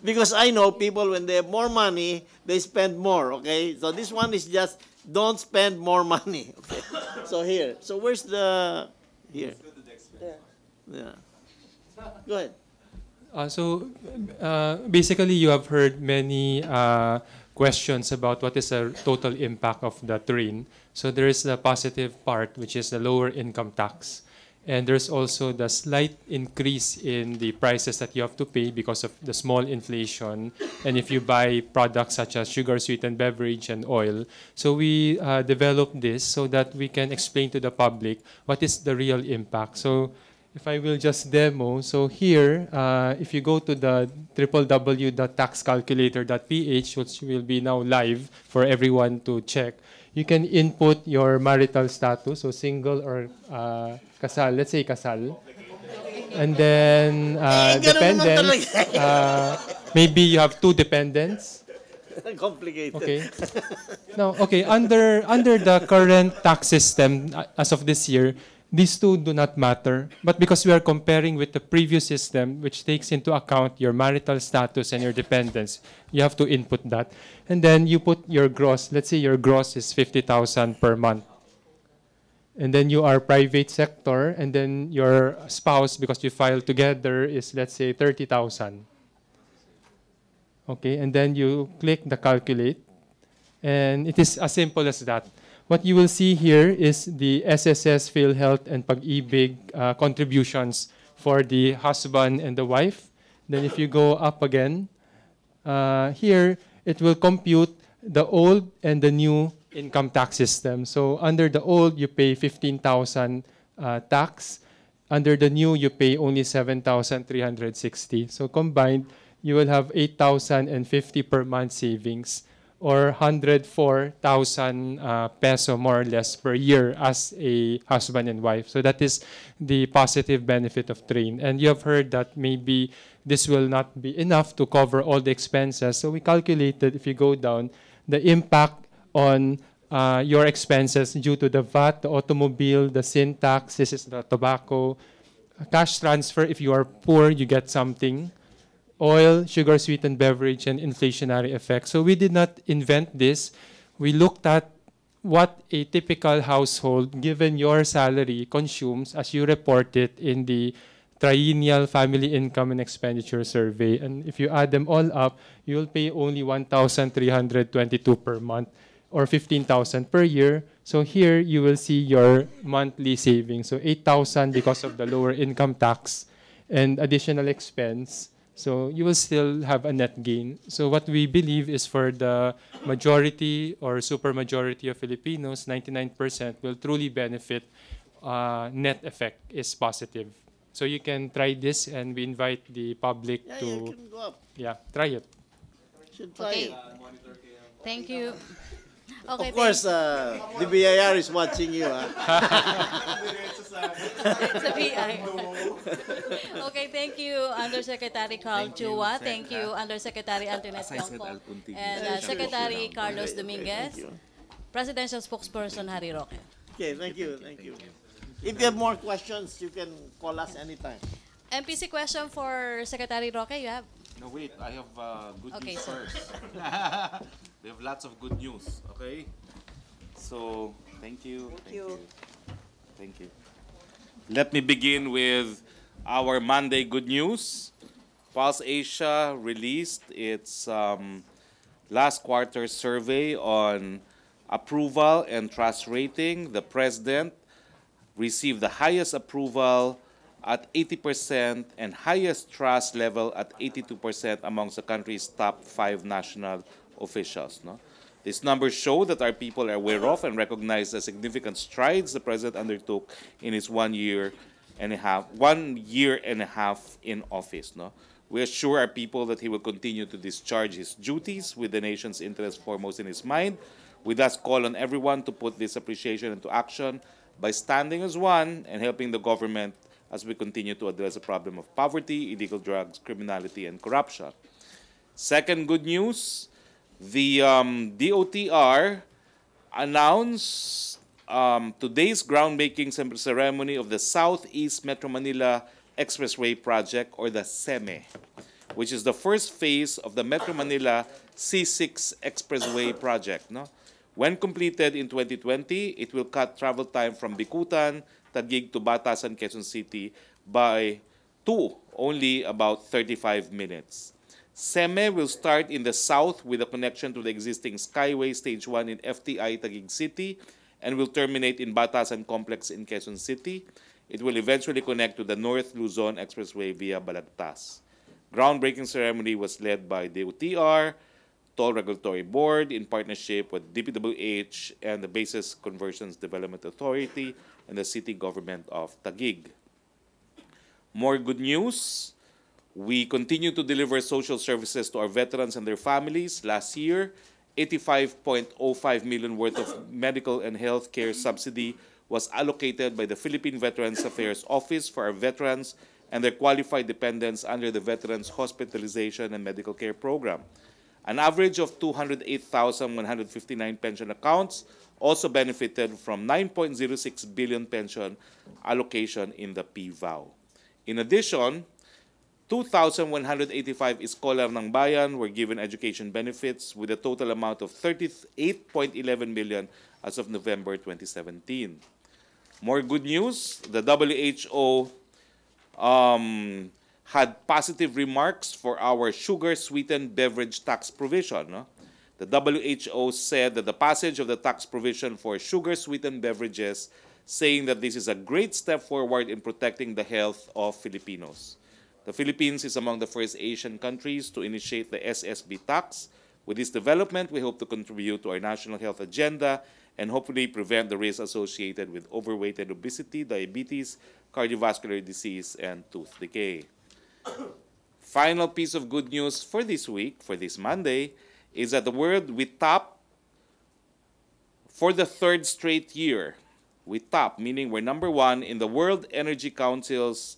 S3: Because I know people, when they have more money, they spend more, okay? So this one is just, don't spend more money, okay? So here. So where's the, here? Yeah. Go ahead.
S11: Basically, you have heard many questions about what is the total impact of the train. So there is the positive part, which is the lower income tax. And there's also the slight increase in the prices that you have to pay because of the small inflation. And if you buy products such as sugar, sweetened beverage, and oil. So we developed this so that we can explain to the public what is the real impact. So if I will just demo, so here, if you go to the www.taxcalculator.ph, which will be now live for everyone to check, you can input your marital status, so single or kasal, let's say kasal. And then dependent, maybe you have 2 dependents.
S3: Complicated.
S11: Okay. Now, okay, under the current tax system as of this year, these 2 do not matter. But because we are comparing with the previous system, which takes into account your marital status and your dependents, you have to input that. And then you put your gross. Let's say your gross is 50,000 per month. And then you are private sector, and then your spouse, because you file together, is, let's say, 30,000. Okay, and then you click the calculate. And it is as simple as that. What you will see here is the SSS, PhilHealth, and Pag-ibig contributions for the husband and the wife. Then if you go up again, here it will compute the old and the new income tax system. So under the old, you pay 15,000 tax. Under the new, you pay only 7,360. So combined, you will have 8,050 per month savings, or 104,000 peso more or less per year as a husband and wife. So that is the positive benefit of train. And you have heard that maybe this will not be enough to cover all the expenses. So we calculated, if you go down, the impact on your expenses due to the VAT, the automobile, the sin tax, this is the tobacco, cash transfer. If you are poor, you get something. oil, sugar sweetened beverage, and inflationary effect. So we did not invent this. We looked at what a typical household, given your salary, consumes as you report it in the triennial family income and expenditure survey. And if you add them all up, you'll pay only 1,322 per month or 15,000 per year. So here you will see your monthly savings. So 8,000 because of the lower income tax and additional expense. So you will still have a net gain. So what we believe is for the majority or supermajority of Filipinos, 99% will truly benefit. Net effect is positive. So you can try this, and we invite the public
S3: Yeah,
S11: to
S3: you can go up.
S11: try it.
S3: Should try
S2: Okay.
S3: it.
S2: Thank you. Okay,
S3: Of course, the BIR is watching you.
S2: Sa BI. Okay, thank you, Undersecretary Carl Chua. Thank you, Undersecretary Antoinette
S1: As I said,
S2: Yongko.
S1: I'll continue.
S2: And Secretary Carlos Dominguez. Presidential Spokesperson Harry Roque.
S3: Okay, thank you, thank you. If you have more questions, you can call us anytime.
S2: MPC question for Secretary Roque, you have?
S1: No, wait. I have good
S2: Okay,
S1: news
S2: so-
S1: first. We have lots of good news, okay? So, thank you. Thank you. Thank you. Let me begin with our Monday good news. Pulse Asia released its last quarter survey on approval and trust rating. The president received the highest approval at 80% and highest trust level at 82% amongst the country's top 5 national officials. No? These numbers show that our people are aware of and recognize the significant strides the president undertook in his 1 year and a half in office. No? We assure our people that he will continue to discharge his duties with the nation's interests foremost in his mind. We thus call on everyone to put this appreciation into action by standing as one and helping the government as we continue to address the problem of poverty, illegal drugs, criminality, and corruption. Second good news, the DOTR announced today's groundbreaking ceremony of the Southeast Metro Manila Expressway Project, or the SEME, which is the first phase of the Metro Manila C6 Expressway Project. No? When completed in 2020, it will cut travel time from Bicutan, Taguig to Batasan, Quezon City to only about 35 minutes. SEME will start in the south with a connection to the existing Skyway Stage 1 in FTI Taguig City and will terminate in Batasan Complex in Quezon City. It will eventually connect to the North Luzon Expressway via Balagtas. Groundbreaking ceremony was led by DOTR, Toll Regulatory Board in partnership with DPWH and the Basis Conversions Development Authority and the City Government of Taguig. More good news. We continue to deliver social services to our veterans and their families. Last year, 85.05 million worth of medical and health care subsidy was allocated by the Philippine Veterans Affairs Office for our veterans and their qualified dependents under the Veterans Hospitalization and Medical Care Program. An average of 208,159 pension accounts also benefited from 9.06 billion pension allocation in the PVAO. In addition, 2,185 Iskolar ng Bayan were given education benefits with a total amount of 38.11 million as of November 2017. More good news, the WHO had positive remarks for our sugar-sweetened beverage tax provision. No? The WHO said that the passage of the tax provision for sugar-sweetened beverages, saying that this is a great step forward in protecting the health of Filipinos. The Philippines is among the first Asian countries to initiate the SSB tax. With this development, we hope to contribute to our national health agenda and hopefully prevent the risks associated with overweight and obesity, diabetes, cardiovascular disease, and tooth decay. Final piece of good news for this week, for this Monday, is that the world we top for the third straight year. We top, meaning we're number one in the World Energy Council's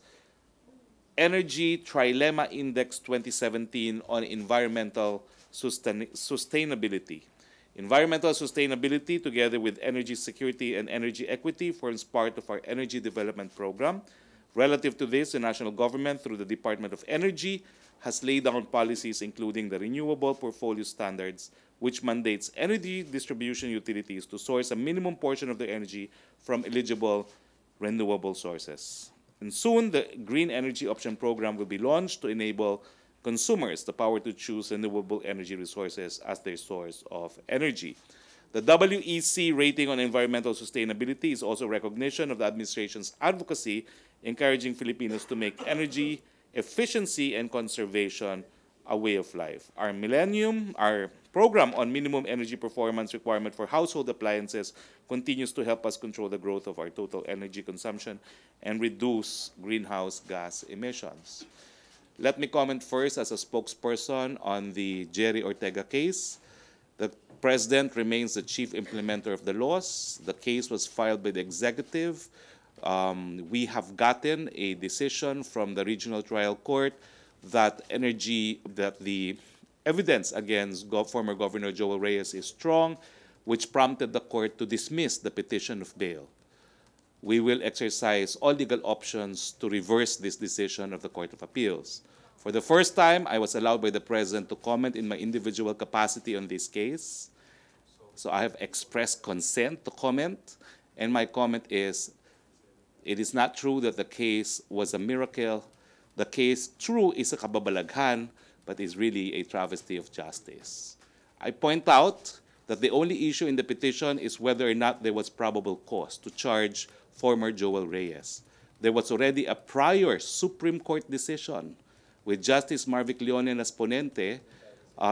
S1: Energy Trilemma Index 2017 on environmental sustainability. Environmental sustainability, together with energy security and energy equity, forms part of our energy development program. Relative to this, the national government, through the Department of Energy, has laid down policies including the Renewable Portfolio Standards, which mandates energy distribution utilities to source a minimum portion of their energy from eligible renewable sources. And soon, the Green Energy Option Program will be launched to enable consumers the power to choose renewable energy resources as their source of energy. The WEC rating on environmental sustainability is also recognition of the administration's advocacy, encouraging Filipinos to make energy efficiency and conservation a way of life. Our program on minimum energy performance requirement for household appliances continues to help us control the growth of our total energy consumption and reduce greenhouse gas emissions. Let me comment first as a spokesperson on the Jerry Ortega case. The President remains the chief implementer of the laws. The case was filed by the executive. We have gotten a decision from the Regional Trial Court that the evidence against former Governor Joel Reyes is strong, which prompted the court to dismiss the petition of bail. We will exercise all legal options to reverse this decision of the Court of Appeals. For the first time, I was allowed by the President to comment in my individual capacity on this case. So I have expressed consent to comment, and my comment is, it is not true that the case was a miracle. The case, true, is a kababalaghan, but is really a travesty of justice. I point out that the only issue in the petition is whether or not there was probable cause to charge former Joel Reyes. There was already a prior Supreme Court decision with Justice Marvic Leonen as ponente,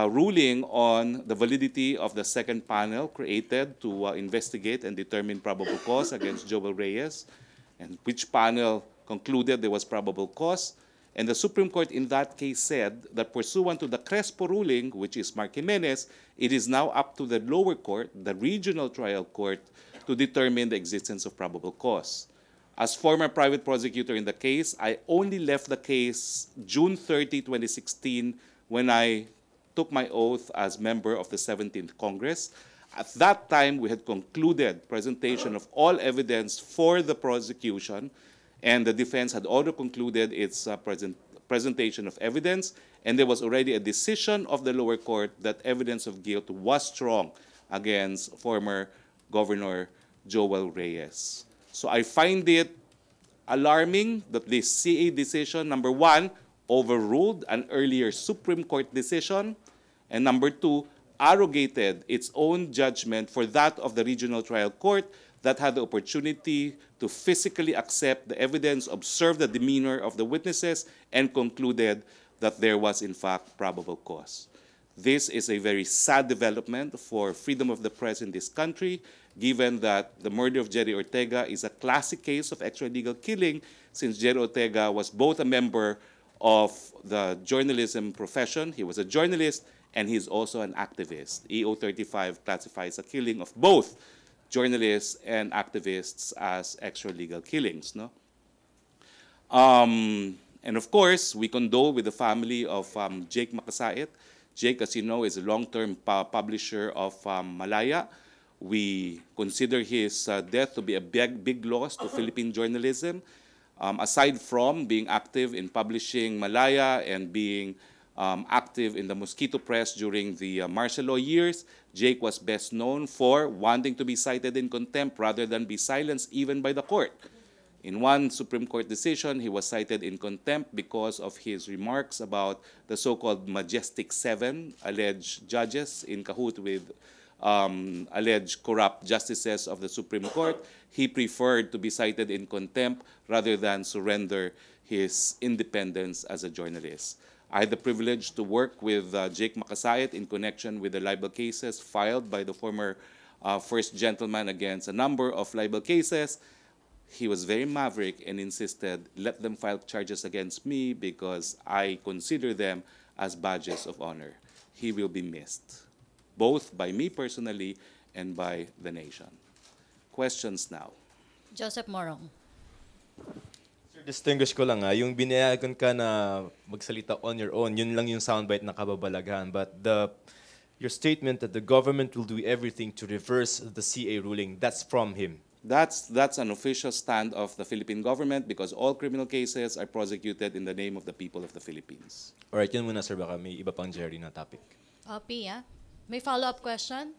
S1: ruling on the validity of the second panel created to investigate and determine probable cause against Joel Reyes, and which panel concluded there was probable cause. And the Supreme Court in that case said that pursuant to the Crespo ruling, which is Mark Jimenez, it is now up to the lower court, the Regional Trial Court, to determine the existence of probable cause. As former private prosecutor in the case, I only left the case June 30, 2016, when I took my oath as member of the 17th Congress. At that time, we had concluded presentation of all evidence for the prosecution, and the defense had already concluded its presentation of evidence, and there was already a decision of the lower court that evidence of guilt was strong against former Governor Joel Reyes. So I find it alarming that this CA decision, number one, overruled an earlier Supreme Court decision, and number two, arrogated its own judgment for that of the Regional Trial Court that had the opportunity to physically accept the evidence, observe the demeanor of the witnesses, and concluded that there was, in fact, probable cause. This is a very sad development for freedom of the press in this country, given that the murder of Jerry Ortega is a classic case of extralegal killing, since Jerry Ortega was both a member of the journalism profession, he was a journalist, and he's also an activist. EO 35 classifies a killing of both journalists and activists as extralegal killings. No? And of course, we condole with the family of Jake Makasait. Jake, as you know, is a long-term publisher of Malaya. We consider his death to be a big loss to Philippine journalism. Aside from being active in publishing Malaya and being active in the Mosquito Press during the martial law years, Jake was best known for wanting to be cited in contempt rather than be silenced even by the court. In one Supreme Court decision, he was cited in contempt because of his remarks about the so-called Majestic Seven, alleged judges in cahoot with alleged corrupt justices of the Supreme Court. He preferred to be cited in contempt rather than surrender his independence as a journalist. I had the privilege to work with Jake Makasait in connection with the libel cases filed by the former first gentleman against a number of libel cases. He was very maverick and insisted, let them file charges against me because I consider them as badges of honor. He will be missed, both by me personally and by the nation. Questions now.
S2: Joseph Morong.
S10: Sir, distinguish ko lang yung binayagan ka na magsalita on your own, yun lang yung soundbite na kababalaghan. But your statement that the government will do everything to reverse the CA ruling, that's from him.
S1: That's an official stand of the Philippine government because all criminal cases are prosecuted in the name of the people of the Philippines.
S10: Alright, yun muna sir, baka may iba pang Jerry na topic.
S2: Pia, may follow-up question?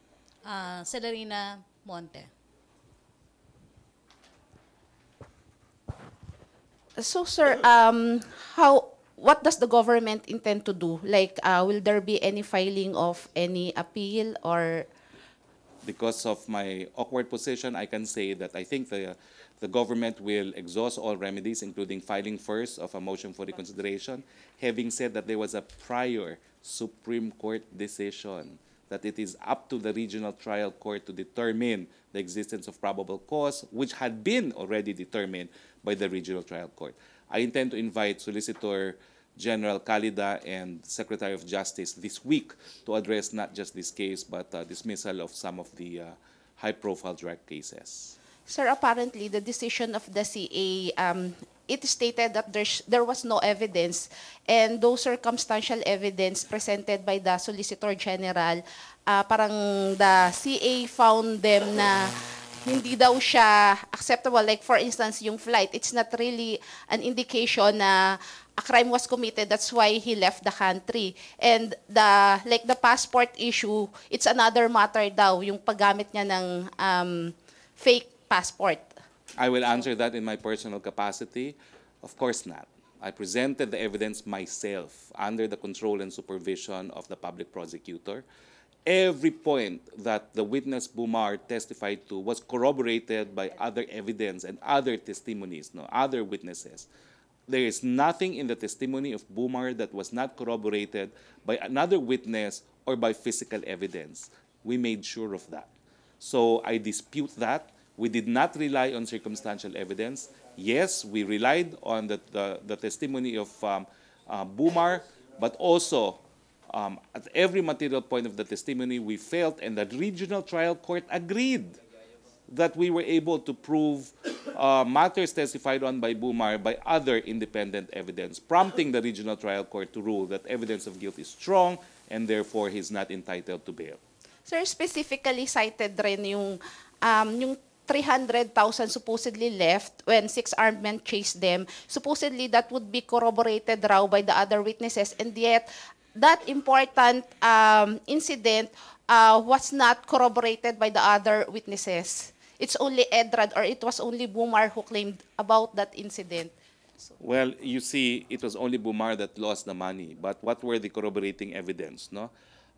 S2: Celerina Monte.
S4: So, sir, what does the government intend to do? Like, will there be any filing of any appeal or?
S1: Because of my awkward position, I can say that I think the government will exhaust all remedies, including filing first of a motion for reconsideration, having said that there was a prior Supreme Court decision that it is up to the regional trial court to determine the existence of probable cause, which had been already determined by the regional trial court. I intend to invite Solicitor General Kalida and Secretary of Justice this week to address not just this case, but dismissal of some of the high-profile drug cases.
S4: Sir, apparently the decision of the CA, it stated that there was no evidence, and those circumstantial evidence presented by the Solicitor General, parang the CA found them na hindi daw siya acceptable. Like for instance, yung flight, it's not really an indication na a crime was committed. That's why he left the country. And the passport issue, it's another matter daw, yung paggamit niya ng fake passport.
S1: I will answer that in my personal capacity. Of course not. I presented the evidence myself under the control and supervision of the public prosecutor. Every point that the witness Bumar testified to was corroborated by other evidence and other testimonies, other witnesses. There is nothing in the testimony of Bumar that was not corroborated by another witness or by physical evidence. We made sure of that. So I dispute that. We did not rely on circumstantial evidence. Yes, we relied on the testimony of Bumar, but also at every material point of the testimony we felt, and the regional trial court agreed that we were able to prove matters testified on by Bumar by other independent evidence, prompting the regional trial court to rule that evidence of guilt is strong and therefore he's not entitled to bail.
S4: Sir, specifically cited rin yung 300,000 supposedly left when 6 armed men chased them. Supposedly that would be corroborated raw by the other witnesses, and yet that important incident was not corroborated by the other witnesses. It's only Edrad, or it was only Bumar who claimed about that incident.
S1: Well, you see, it was only Bumar that lost the money. But what were the corroborating evidence? No,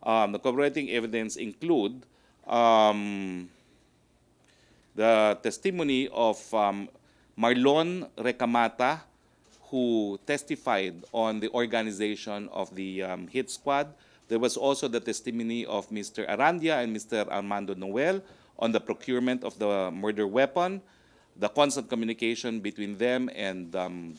S1: the corroborating evidence include the testimony of Marlon Recamata, who testified on the organization of the hit squad. There was also the testimony of Mr. Arandia and Mr. Armando Noel on the procurement of the murder weapon, the constant communication between them and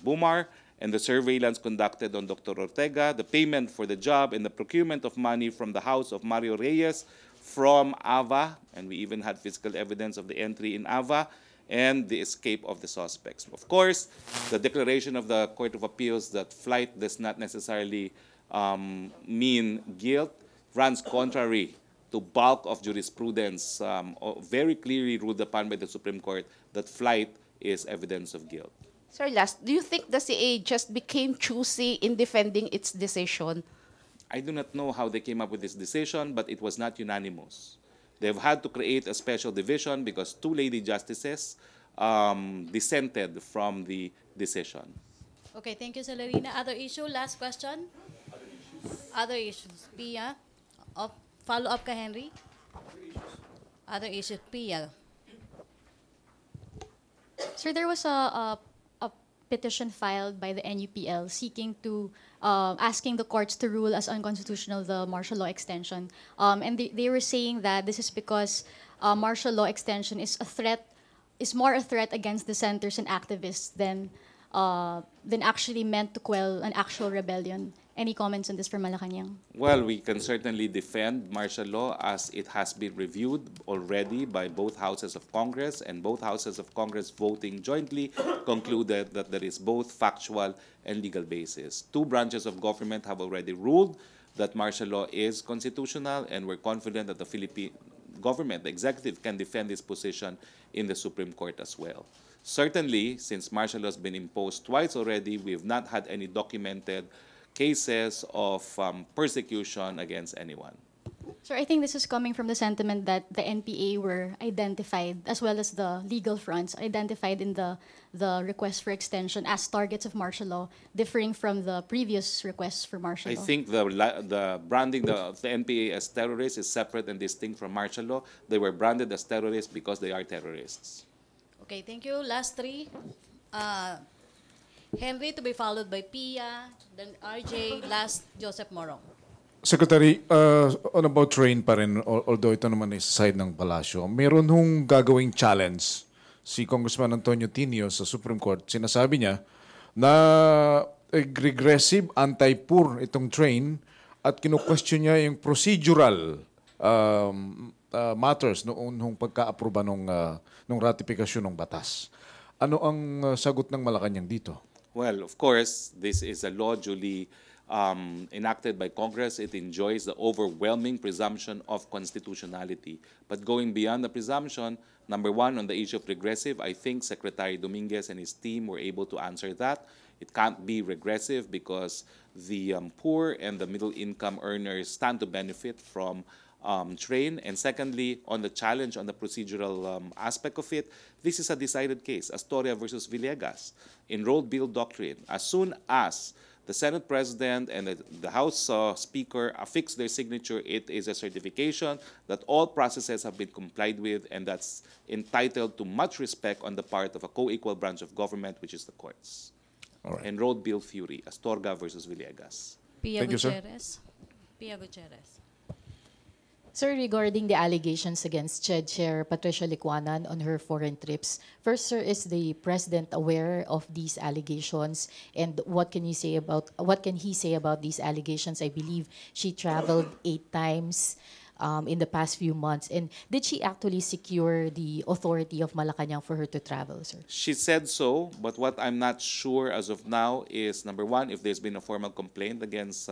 S1: Bumar, and the surveillance conducted on Dr. Ortega, the payment for the job, and the procurement of money from the house of Mario Reyes from Ava, and we even had physical evidence of the entry in Ava, and the escape of the suspects. Of course, the declaration of the Court of Appeals that flight does not necessarily mean guilt runs contrary to bulk of jurisprudence, very clearly ruled upon by the Supreme Court that flight is evidence of guilt.
S4: Sir, last, do you think the CA just became choosy in defending its decision?
S1: I do not know how they came up with this decision, but it was not unanimous. They've had to create a special division because 2 lady justices dissented from the decision.
S2: Okay, thank you, Celerina. Other issue, last question? Other issues. Pia? Follow-up ka, Henry? Other issues. Pia?
S8: Sir, there was a petition filed by the NUPL seeking to asking the courts to rule as unconstitutional the martial law extension, and they were saying that this is because martial law extension is more a threat against dissenters and activists than actually meant to quell an actual rebellion. Any comments on this from Malacanang?
S1: Well, we can certainly defend martial law as it has been reviewed already by both houses of Congress, and both houses of Congress voting jointly concluded that there is both factual and legal basis. 2 branches of government have already ruled that martial law is constitutional, and we're confident that the government, the executive, can defend its position in the Supreme Court as well. Certainly, since martial law has been imposed twice already, we have not had any documented cases of persecution against anyone.
S8: Sir, I think this is coming from the sentiment that the NPA were identified, as well as the legal fronts, identified in the request for extension as targets of martial law, differing from the previous requests for martial
S1: I
S8: law.
S1: think the branding the NPA as terrorists is separate and distinct from martial law. They were branded as terrorists because they are terrorists.
S2: Okay, thank you. Last three. Henry to be followed by Pia, then RJ, last Joseph Morong.
S6: Secretary, on about train pa rin, although ito naman is side ng palasyo, meron hong gagawing challenge si Congressman Antonio Tinio sa Supreme Court. Sinasabi niya na regressive, anti-poor itong train at kinu-question niya yung procedural matters noong pagka-aproba nung ratifikasyon ng batas. Ano ang sagot ng Malacanang dito?
S1: Well, of course, this is a law duly enacted by Congress. It enjoys the overwhelming presumption of constitutionality. But going beyond the presumption, number one, on the issue of regressive, I think Secretary Dominguez and his team were able to answer that. It can't be regressive because the poor and the middle-income earners stand to benefit from train. And secondly, on the challenge on the procedural aspect of it, this is a decided case, Astoria versus Villegas, enrolled bill doctrine. As soon as the Senate President and the House Speaker affix their signature, it is a certification that all processes have been complied with, and that's entitled to much respect on the part of a co-equal branch of government, which is the courts.
S6: All right.
S1: Enrolled Bill Fury, Astorga versus Villegas.
S2: Pia
S6: Thank you, sir.
S2: Gutierrez. Pia Gutierrez.
S14: Sir, regarding the allegations against CHED Chair Patricia Licuanan on her foreign trips, first, sir, is the President aware of these allegations, and what can he say about these allegations? I believe she traveled 8 times in the past few months, and did she actually secure the authority of Malacanang for her to travel, sir?
S1: She said so, but what I'm not sure as of now is, number one, if there's been a formal complaint against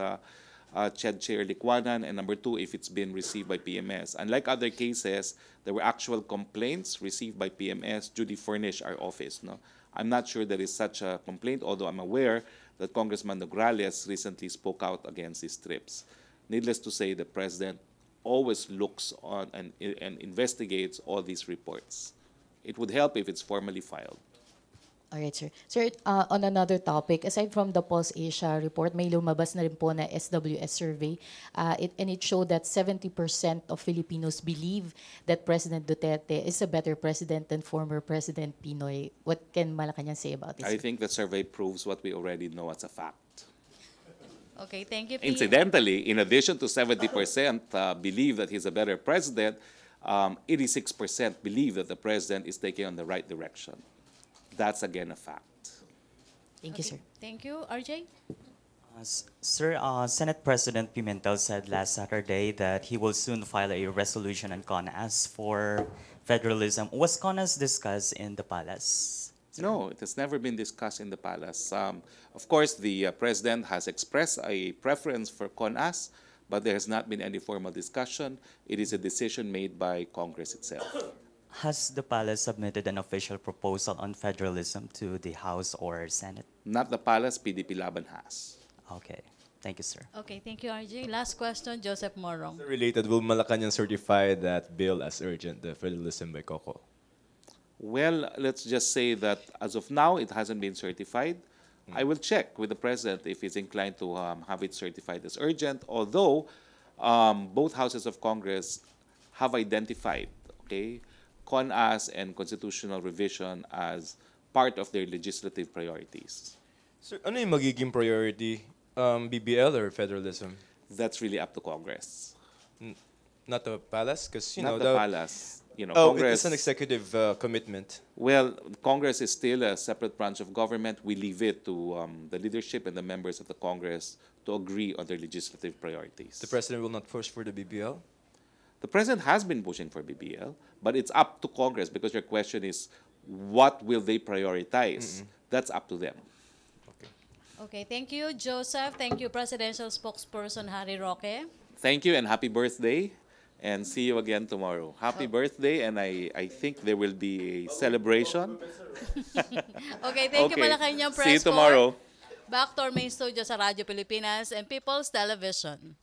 S1: CHED Chair Licuanan, and number two, if it's been received by PMS. Unlike other cases, there were actual complaints received by PMS, duly furnished our office. No? I'm not sure there is such a complaint, although I'm aware that Congressman Nograles recently spoke out against these trips. Needless to say, the President always looks on and investigates all these reports. It would help if it's formally filed.
S14: All right, sir. Sir, on another topic, aside from the Pulse Asia report, may lumabas na rin po na SWS survey, and it showed that 70% of Filipinos believe that President Duterte is a better president than former President Pinoy. What can Malacanang say about this?
S1: I think the survey proves what we already know as a fact.
S2: Okay, thank you, Pia.
S1: Incidentally, in addition to 70% believe that he's a better president, 86% believe that the president is taking on the right direction. That's again a fact.
S14: Thank you, sir.
S2: Thank you, RJ.
S13: Sir, Senate President Pimentel said last Saturday that he will soon file a resolution on CONAS for federalism. Was CONAS discussed in the palace?
S1: No, it has never been discussed in the palace. Of course, the president has expressed a preference for CONAS, but there has not been any formal discussion. It is a decision made by Congress itself.
S13: Has the palace submitted an official proposal on federalism to the House or Senate?
S1: Not the palace, PDP Laban has.
S13: Okay. Thank you, sir.
S2: Okay, thank you, RJ. Last question, Joseph Morong.
S10: Related, will Malacanang certify that bill as urgent, the federalism by Coco?
S1: Well, let's just say that as of now, it hasn't been certified. I will check with the president if he's inclined to have it certified as urgent, although both houses of Congress have identified, okay, CONAS and constitutional revision as part of their legislative priorities.
S10: Sir, ano yung magiging priority? BBL or federalism?
S1: That's really up to Congress.
S10: Not the palace? Because,
S1: Not the palace. You know,
S10: Congress, it's an executive commitment.
S1: Well, Congress is still a separate branch of government. We leave it to the leadership and the members of the Congress to agree on their legislative priorities.
S10: The president will not push for the BBL?
S1: The president has been pushing for BBL, but it's up to Congress because your question is, what will they prioritize? That's up to them.
S2: Okay, thank you, Joseph. Thank you, Presidential Spokesperson Harry Roque.
S1: Thank you and happy birthday. and see you again tomorrow. Happy birthday, and I think there will be a celebration.
S2: Okay, thank you
S1: Okay.
S2: Malacanang
S1: See you
S2: Press
S1: tomorrow.
S2: Corps. Back to our main studio sa Radyo Pilipinas and People's Television.